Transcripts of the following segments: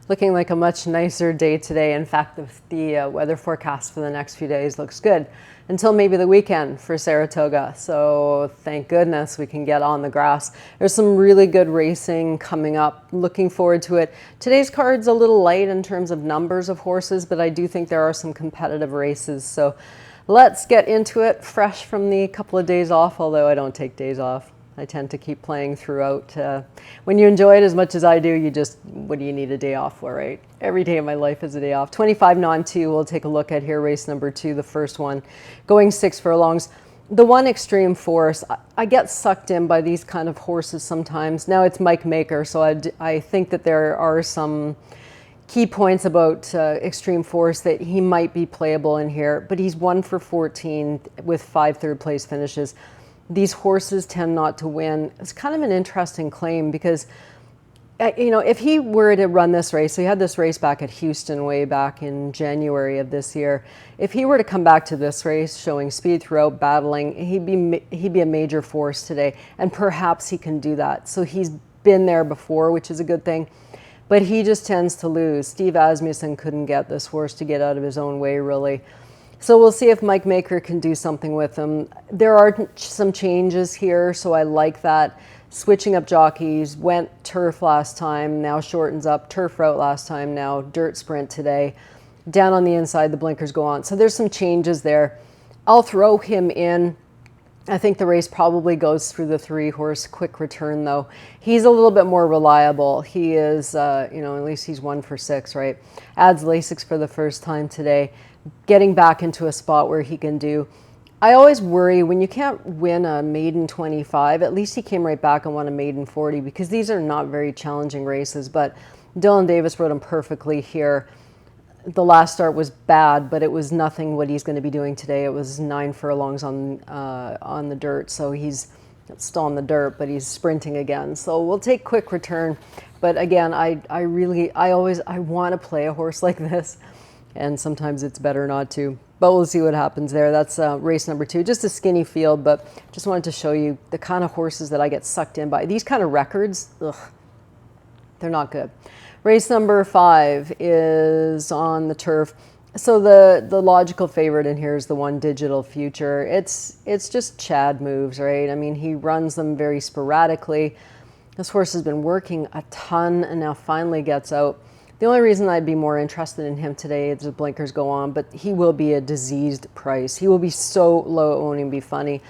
looking like a much nicer day today. In fact, the weather forecast for the next few days looks good until maybe the weekend for Saratoga. So thank goodness we can get on the grass. There's some really good racing coming up. Looking forward to it. Today's card's a little light in terms of numbers of horses, but I do think there are some competitive races. So let's get into it fresh from the couple of days off, although I don't take days off. I tend to keep playing throughout. When you enjoy it as much as I do, what do you need a day off for, right? Every day of my life is a day off. 25 non-2, we'll take a look at here, race number 2, the first one, going 6 furlongs. The one Extreme Force, I get sucked in by these kind of horses sometimes. Now it's Mike Maker, so I think that there are some key points about Extreme Force that he might be playable in here, but he's 1 for 14 with 5 third-place finishes. These horses tend not to win. It's kind of an interesting claim because, if he were to run this race, so he had this race back at Houston way back in January of this year. If he were to come back to this race, showing speed throughout, battling, he'd be a major force today, and perhaps he can do that. So he's been there before, which is a good thing, but he just tends to lose. Steve Asmussen couldn't get this horse to get out of his own way, really. So we'll see if Mike Maker can do something with him. There are some changes here, so I like that. Switching up jockeys, went turf last time, now shortens up. Turf route last time, now dirt sprint today. Down on the inside, the blinkers go on. So there's some changes there. I'll throw him in. I think the race probably goes through the 3-horse quick return, though. He's a little bit more reliable. He is, at least he's 1 for 6, right? Adds Lasix for the first time today. Getting back into a spot where he can do. I always worry when you can't win a maiden 25, at least he came right back and won a maiden 40 because these are not very challenging races, but Dylan Davis rode him perfectly here. The last start was bad, but it was nothing what he's going to be doing today. It was 9 furlongs on the dirt, so he's still on the dirt, but he's sprinting again. So we'll take quick return. But again, I want to play a horse like this. And sometimes it's better not to. But we'll see what happens there. That's race number 2. Just a skinny field, but just wanted to show you the kind of horses that I get sucked in by. These kind of records, they're not good. Race number 5 is on the turf. So the logical favorite in here is the one Digital Future. It's just Chad moves, right? I mean, he runs them very sporadically. This horse has been working a ton and now finally gets out. The only reason I'd be more interested in him today is the blinkers go on, but he will be a diseased price. He will be so low, it won't even be funny.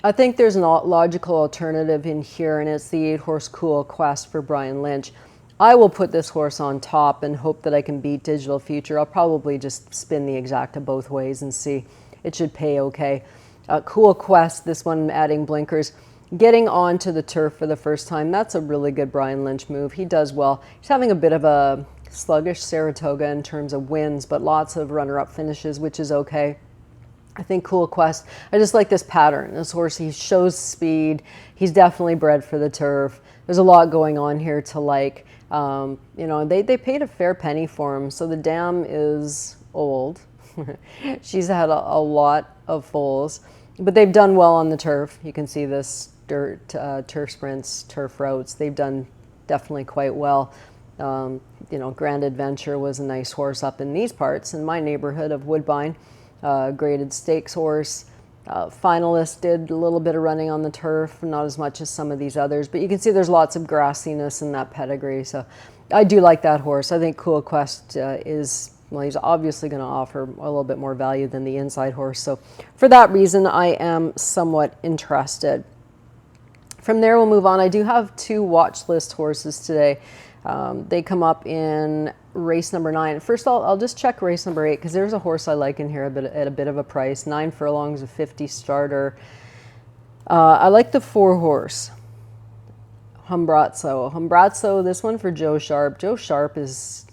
I think there's a logical alternative in here, and it's the 8-horse Cool Quest for Brian Lynch. I will put this horse on top and hope that I can beat Digital Future. I'll probably just spin the exacta both ways and see. It should pay okay. Cool Quest, this one adding blinkers. Getting onto the turf for the first time, that's a really good Brian Lynch move. He does well. He's having a bit of a sluggish Saratoga in terms of wins, but lots of runner-up finishes, which is okay. I think Cool Quest, I just like this pattern. This horse, he shows speed. He's definitely bred for the turf. There's a lot going on here to like. They paid a fair penny for him, so the dam is old. She's had a lot of foals, but they've done well on the turf. You can see this dirt, turf sprints, turf routes. They've done definitely quite well. Grand Adventure was a nice horse up in these parts in my neighborhood of Woodbine. Graded stakes horse. Finalist did a little bit of running on the turf, not as much as some of these others, but you can see there's lots of grassiness in that pedigree. So I do like that horse. I think Cool Quest he's obviously going to offer a little bit more value than the inside horse. So for that reason, I am somewhat interested. From there, we'll move on. I do have 2 watch list horses today. They come up in race number 9. First, I'll just check race number 8 because there's a horse I like in here at a bit of a price. 9 furlongs, a 50 starter. I like the 4-horse, Humbrazzo. Humbrazzo, this one for Joe Sharp. Joe Sharp is,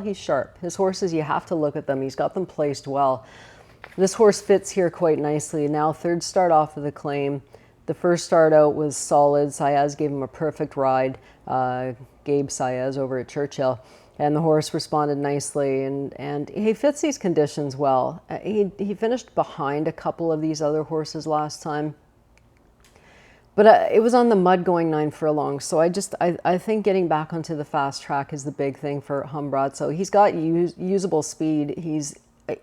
he's sharp. His horses, you have to look at them. He's got them placed well. This horse fits here quite nicely. Now, 3rd start off of the claim. The first start out was solid. Saez gave him a perfect ride. Gabe Saez over at Churchill. And the horse responded nicely, and he fits these conditions well. He finished behind a couple of these other horses last time. But it was on the mud going 9 furlongs. So I think getting back onto the fast track is the big thing for Humbrazzo. He's got usable speed.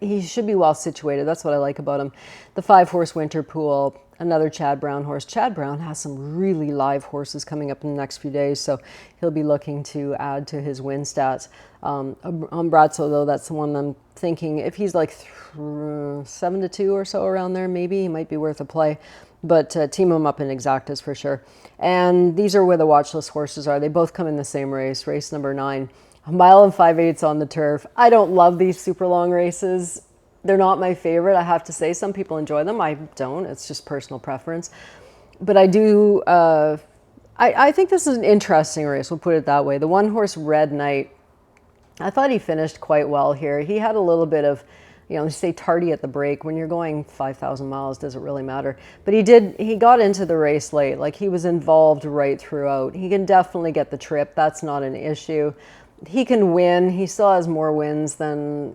He should be well situated. That's what I like about him. The 5-horse Winter Pool, another Chad Brown horse. Chad Brown has some really live horses coming up in the next few days, so he'll be looking to add to his win stats. Humbrazzo, though, that's the one I'm thinking if he's like 7-2 or so around there, maybe he might be worth a play. But team him up in exactas for sure. And these are where the Watchlist horses are. They both come in the same race, race number 9. A mile and 5/8 on the turf. I don't love these super long races. They're not my favorite, I have to say. Some people enjoy them. I don't. It's just personal preference. But I do, I think this is an interesting race. We'll put it that way. The 1-horse Red Knight, I thought he finished quite well here. He had a little bit of, say tardy at the break. When you're going 5,000 miles, doesn't really matter. But he got into the race late. Like, he was involved right throughout. He can definitely get the trip. That's not an issue. He can win. He still has more wins than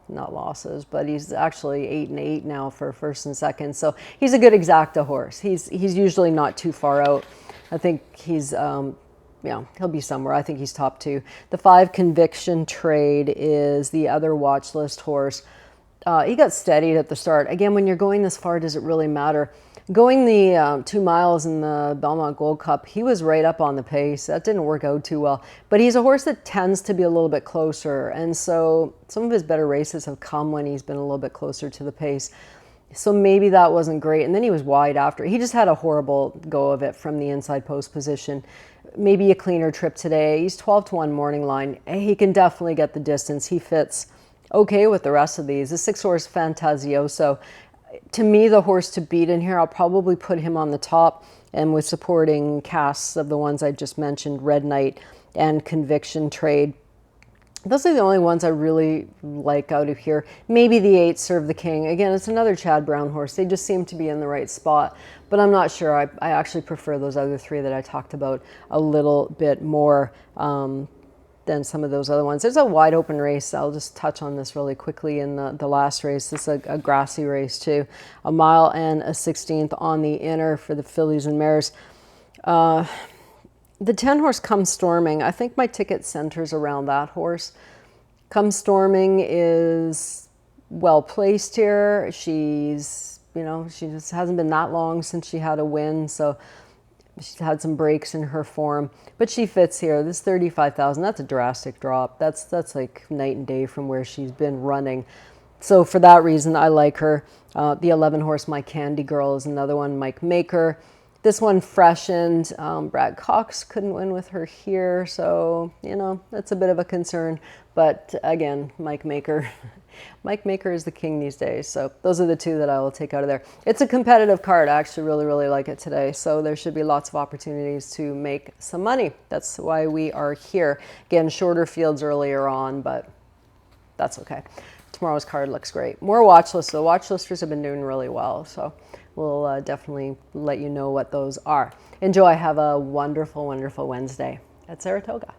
not losses, but he's actually 8-8 now for first and second. So he's a good exacta horse. He's usually not too far out. I think he's, he'll be somewhere. I think he's top 2. The 5 Conviction Trade is the other Watchlist horse. He got steadied at the start. Again, when you're going this far, does it really matter? Going the 2 miles in the Belmont Gold Cup, he was right up on the pace. That didn't work out too well. But he's a horse that tends to be a little bit closer. And so some of his better races have come when he's been a little bit closer to the pace. So maybe that wasn't great. And then he was wide after. He just had a horrible go of it from the inside post position. Maybe a cleaner trip today. He's 12-1 morning line. He can definitely get the distance. He fits okay with the rest of these. The 6-horse Fantasioso, to me, the horse to beat in here, I'll probably put him on the top, and with supporting casts of the ones I just mentioned, Red Knight and Conviction Trade. Those are the only ones I really like out of here. Maybe the 8 Serve the King. Again, it's another Chad Brown horse. They just seem to be in the right spot, but I'm not sure. I actually prefer those other 3 that I talked about a little bit more than some of those other ones. There's a wide open race. I'll just touch on this really quickly in the last race. This is a grassy race too. A mile and a 16th on the inner for the fillies and mares. The 10-horse Come Storming, I think my ticket centers around that horse. Come Storming is well placed here. She's, she just hasn't been that long since she had a win, so she's had some breaks in her form, but she fits here. This 35,000, that's a drastic drop. That's like night and day from where she's been running. So for that reason, I like her. The 11-horse My Candy Girl is another one, Mike Maker. This one freshened. Brad Cox couldn't win with her here, so, that's a bit of a concern. But again, Mike Maker. Mike Maker is the king these days. So those are the 2 that I will take out of there. It's a competitive card. I actually really, really like it today. So there should be lots of opportunities to make some money. That's why we are here. Again, shorter fields earlier on, but that's okay. Tomorrow's card looks great. More watch lists. The watch listers have been doing really well. So we'll definitely let you know what those are. Enjoy. Have a wonderful, wonderful Wednesday at Saratoga.